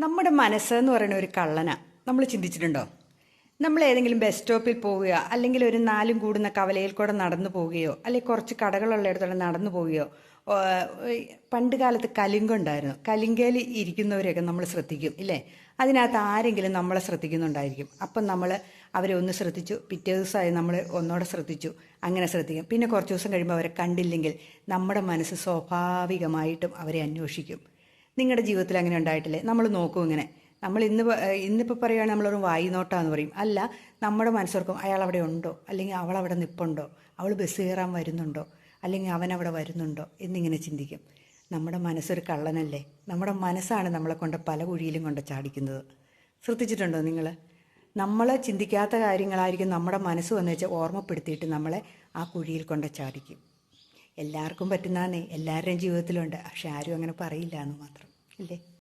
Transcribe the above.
നമ്മുടെ മനസ്സെന്ന് പറയുന്ന ഒരു കള്ളനാണ്. നമ്മൾ ചിന്തിച്ചിട്ടുണ്ടോ? നമ്മൾ ഏതെങ്കിലും ബസ് സ്റ്റോപ്പിൽ പോവുകയോ അല്ലെങ്കിൽ ഒരു നാലും കൂടുന്ന കവലയിൽ കൂടെ നടന്നു പോവുകയോ അല്ലെങ്കിൽ കുറച്ച് കടകളുള്ളിടത്തോടെ നടന്നു പോവുകയോ, ഓ, പണ്ട് കാലത്ത് കലിങ്കുണ്ടായിരുന്നു. കലിങ്കയിൽ ഇരിക്കുന്നവരെയൊക്കെ നമ്മൾ ശ്രദ്ധിക്കും ഇല്ലേ? അതിനകത്ത് ആരെങ്കിലും നമ്മളെ ശ്രദ്ധിക്കുന്നുണ്ടായിരിക്കും. അപ്പം നമ്മൾ അവരെ ഒന്ന് ശ്രദ്ധിച്ചു, പിറ്റേ ദിവസമായി നമ്മൾ ഒന്നോടെ ശ്രദ്ധിച്ചു, അങ്ങനെ ശ്രദ്ധിക്കും. പിന്നെ കുറച്ച് ദിവസം കഴിയുമ്പോൾ അവരെ കണ്ടില്ലെങ്കിൽ നമ്മുടെ മനസ്സ് സ്വാഭാവികമായിട്ടും അവരെ അന്വേഷിക്കും. നിങ്ങളുടെ ജീവിതത്തിൽ അങ്ങനെ ഉണ്ടായിട്ടില്ലേ? നമ്മൾ നോക്കും ഇങ്ങനെ. നമ്മൾ ഇന്നിപ്പോൾ പറയുകയാണെങ്കിൽ നമ്മളൊരു വായി നോട്ടാന്ന് പറയും. അല്ല, നമ്മുടെ മനസ്സോർക്കും അയാൾ അവിടെ ഉണ്ടോ, അല്ലെങ്കിൽ അവൾ അവിടെ നിൽപ്പുണ്ടോ, അവൾ ബസ് കയറാൻ വരുന്നുണ്ടോ, അല്ലെങ്കിൽ അവനവിടെ വരുന്നുണ്ടോ എന്നിങ്ങനെ ചിന്തിക്കും. നമ്മുടെ മനസ്സൊരു കള്ളനല്ലേ? നമ്മുടെ മനസ്സാണ് നമ്മളെ കൊണ്ട് പല കുഴിയിലും കൊണ്ട് ചാടിക്കുന്നത്. ശ്രദ്ധിച്ചിട്ടുണ്ടോ നിങ്ങൾ? നമ്മൾ ചിന്തിക്കാത്ത കാര്യങ്ങളായിരിക്കും നമ്മുടെ മനസ്സ് വന്ന് വെച്ചാൽ ഓർമ്മപ്പെടുത്തിയിട്ട് നമ്മളെ ആ കുഴിയിൽ കൊണ്ട് ചാടിക്കും. എല്ലാവർക്കും പറ്റുന്നതാന്നേ, എല്ലാവരുടെയും ജീവിതത്തിലുണ്ട്. പക്ഷെ ആരും അങ്ങനെ പറയില്ല എന്ന് മാത്രം, അല്ലേ?